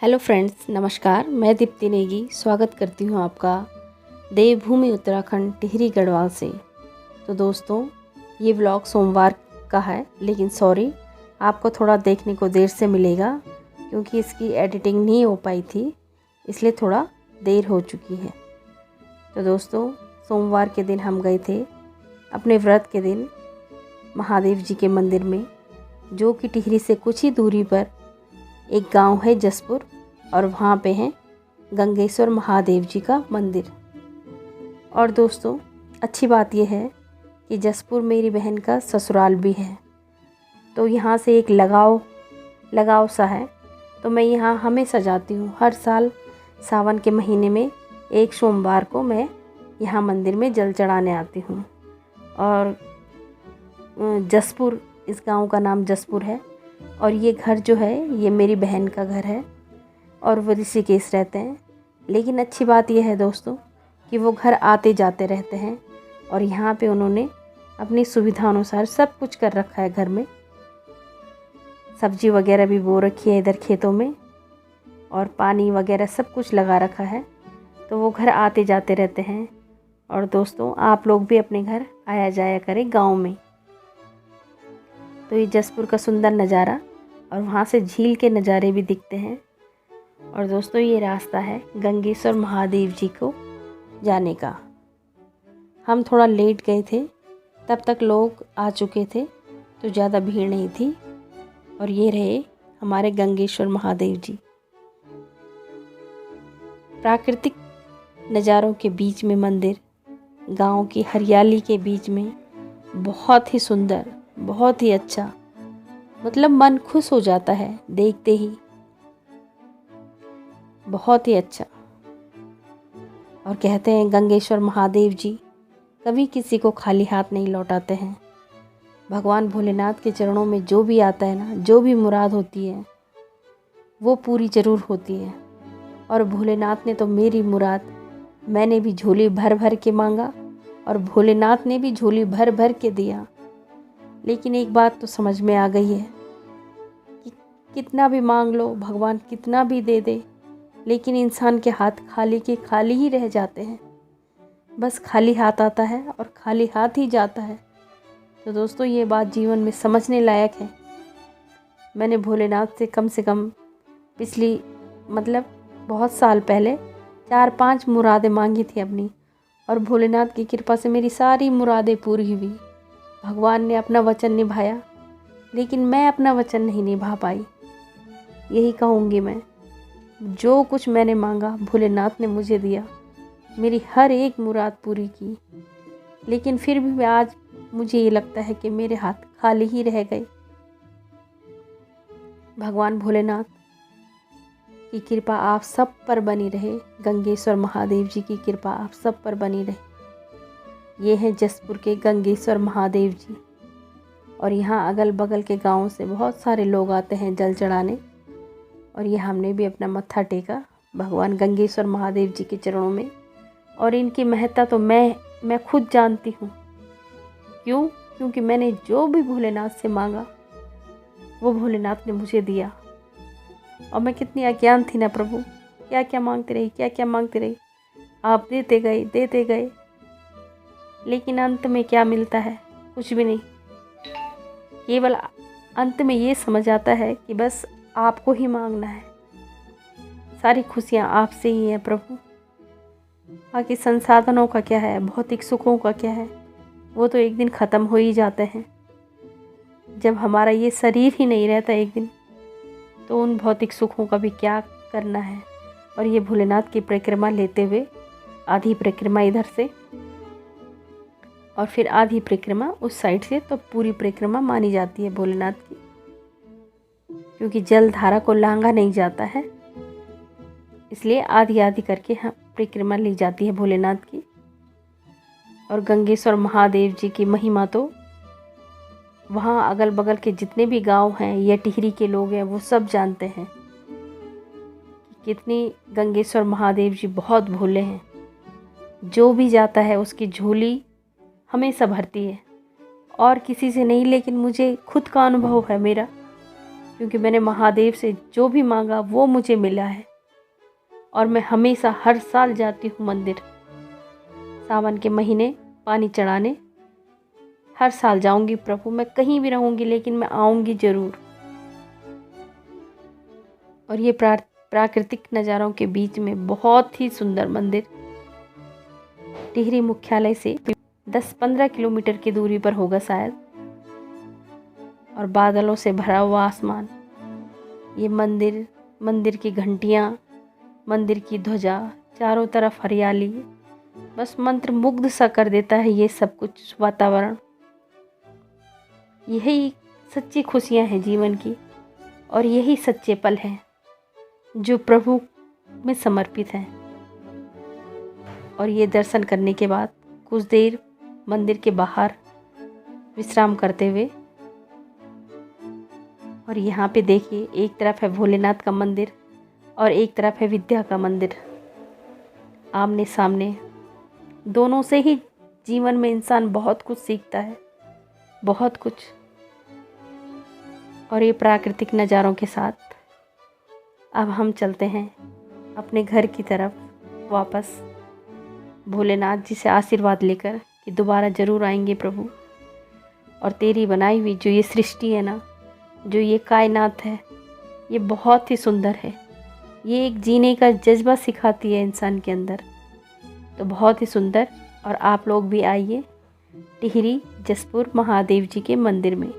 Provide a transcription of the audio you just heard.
Hello friends, नमस्कार। मैं दीप्ति नेगी स्वागत करती हूँ आपका देवभूमि उत्तराखंड टिहरी गढ़वाल से। तो दोस्तों, ये व्लॉग सोमवार का है, लेकिन सॉरी, आपको थोड़ा देखने को देर से मिलेगा क्योंकि इसकी एडिटिंग नहीं हो पाई थी, इसलिए थोड़ा देर हो चुकी है। तो दोस्तों, सोमवार के दिन हम गए थे अपने व्रत के दिन महादेव जी के मंदिर में, जो कि टिहरी से कुछ ही दूरी पर एक गांव है जसपुर, और वहाँ पे हैं गंगेश्वर महादेव जी का मंदिर। और दोस्तों, अच्छी बात यह है कि जसपुर मेरी बहन का ससुराल भी है, तो यहाँ से एक लगाव सा है। तो मैं यहाँ हमेशा जाती हूँ, हर साल सावन के महीने में एक सोमवार को मैं यहाँ मंदिर में जल चढ़ाने आती हूँ। और जसपुर, इस गांव का नाम जसपुर है, और ये घर जो है ये मेरी बहन का घर है, और वो ऋषिकेश रहते हैं। लेकिन अच्छी बात यह है दोस्तों कि वो घर आते जाते रहते हैं, और यहाँ पे उन्होंने अपनी सुविधा अनुसार सब कुछ कर रखा है। घर में सब्जी वगैरह भी बो रखी है इधर खेतों में, और पानी वगैरह सब कुछ लगा रखा है, तो वो घर आते जाते रहते हैं। और दोस्तों, आप लोग भी अपने घर आया जाया करें गाँव में। तो ये जसपुर का सुंदर नज़ारा, और वहाँ से झील के नज़ारे भी दिखते हैं। और दोस्तों, ये रास्ता है गंगेश्वर महादेव जी को जाने का। हम थोड़ा लेट गए थे, तब तक लोग आ चुके थे, तो ज़्यादा भीड़ नहीं थी। और ये रहे हमारे गंगेश्वर महादेव जी। प्राकृतिक नज़ारों के बीच में मंदिर, गांव की हरियाली के बीच में, बहुत ही सुंदर, बहुत ही अच्छा, मतलब मन खुश हो जाता है देखते ही, बहुत ही अच्छा। और कहते हैं गंगेश्वर महादेव जी कभी किसी को खाली हाथ नहीं लौटाते हैं। भगवान भोलेनाथ के चरणों में जो भी आता है ना, जो भी मुराद होती है वो पूरी ज़रूर होती है। और भोलेनाथ ने तो मेरी मुराद, मैंने भी झोली भर भर के मांगा, और भोलेनाथ ने भी झोली भर भर के दिया। लेकिन एक बात तो समझ में आ गई है कि कितना भी मांग लो, भगवान कितना भी दे दे, लेकिन इंसान के हाथ खाली के खाली ही रह जाते हैं। बस खाली हाथ आता है और खाली हाथ ही जाता है। तो दोस्तों, ये बात जीवन में समझने लायक है। मैंने भोलेनाथ से कम पिछली बहुत साल पहले 4-5 मुरादें मांगी थी अपनी, और भोलेनाथ की कृपा से मेरी सारी मुरादें पूरी हुई। भगवान ने अपना वचन निभाया, लेकिन मैं अपना वचन नहीं निभा पाई। यही कहूँगी मैं, जो कुछ मैंने मांगा भोलेनाथ ने मुझे दिया, मेरी हर एक मुराद पूरी की। लेकिन फिर भी आज मुझे ये लगता है कि मेरे हाथ खाली ही रह गए। भगवान भोलेनाथ की कृपा आप सब पर बनी रहे, गंगेश्वर महादेव जी की कृपा आप सब पर बनी रहे। ये हैं जसपुर के गंगेश्वर महादेव जी, और यहाँ अगल बगल के गाँव से बहुत सारे लोग आते हैं जल चढ़ाने। और ये हमने भी अपना मत्था टेका भगवान गंगेश्वर महादेव जी के चरणों में। और इनकी महत्ता तो मैं खुद जानती हूँ। क्योंकि मैंने जो भी भोलेनाथ से मांगा वो भोलेनाथ ने मुझे दिया। और मैं कितनी अज्ञान थी ना प्रभु, क्या क्या मांगती रही। आप देते गए, लेकिन अंत में क्या मिलता है? कुछ भी नहीं। केवल अंत में ये समझ आता है कि बस आपको ही मांगना है, सारी खुशियाँ आपसे ही हैं प्रभु। बाकी संसाधनों का क्या है, भौतिक सुखों का क्या है, वो तो एक दिन ख़त्म हो ही जाते हैं। जब हमारा ये शरीर ही नहीं रहता एक दिन, तो उन भौतिक सुखों का भी क्या करना है। और ये भोलेनाथ की परिक्रमा लेते हुए, आधी परिक्रमा इधर से और फिर आधी परिक्रमा उस साइड से, तो पूरी परिक्रमा मानी जाती है भोलेनाथ की, क्योंकि जल धारा को लांघा नहीं जाता है, इसलिए आधी आधी करके परिक्रमा ली जाती है भोलेनाथ की। और गंगेश्वर महादेव जी की महिमा तो वहाँ अगल बगल के जितने भी गांव हैं या टिहरी के लोग हैं वो सब जानते हैं कि कितनी गंगेश्वर महादेव जी बहुत भोले हैं। जो भी जाता है उसकी झोली हमेशा भरती है, और किसी से नहीं, लेकिन मुझे खुद का अनुभव है मेरा क्योंकि मैंने महादेव से जो भी मांगा वो मुझे मिला है। और मैं हमेशा हर साल जाती हूँ मंदिर, सावन के महीने पानी चढ़ाने। हर साल जाऊंगी प्रभु, मैं कहीं भी रहूंगी लेकिन मैं आऊंगी ज़रूर। और ये प्राकृतिक नज़ारों के बीच में बहुत ही सुंदर मंदिर टिहरी मुख्यालय से 10-15 किलोमीटर की दूरी पर होगा शायद। और बादलों से भरा हुआ आसमान, ये मंदिर की घंटियाँ, मंदिर की ध्वजा, चारों तरफ हरियाली, बस मंत्र मुग्ध सा कर देता है ये सब कुछ वातावरण। यही सच्ची खुशियाँ हैं जीवन की, और यही सच्चे पल हैं जो प्रभु में समर्पित हैं। और ये दर्शन करने के बाद कुछ देर मंदिर के बाहर विश्राम करते हुए, और यहाँ पे देखिए एक तरफ है भोलेनाथ का मंदिर और एक तरफ है विद्या का मंदिर, आमने सामने। दोनों से ही जीवन में इंसान बहुत कुछ सीखता है, बहुत कुछ। और ये प्राकृतिक नज़ारों के साथ अब हम चलते हैं अपने घर की तरफ वापस, भोलेनाथ जी से आशीर्वाद लेकर कि दोबारा ज़रूर आएंगे प्रभु। और तेरी बनाई हुई जो ये सृष्टि है ना, जो ये कायनात है, ये बहुत ही सुंदर है। ये एक जीने का जज्बा सिखाती है इंसान के अंदर, तो बहुत ही सुंदर। और आप लोग भी आइए टिहरी जसपुर महादेव जी के मंदिर में।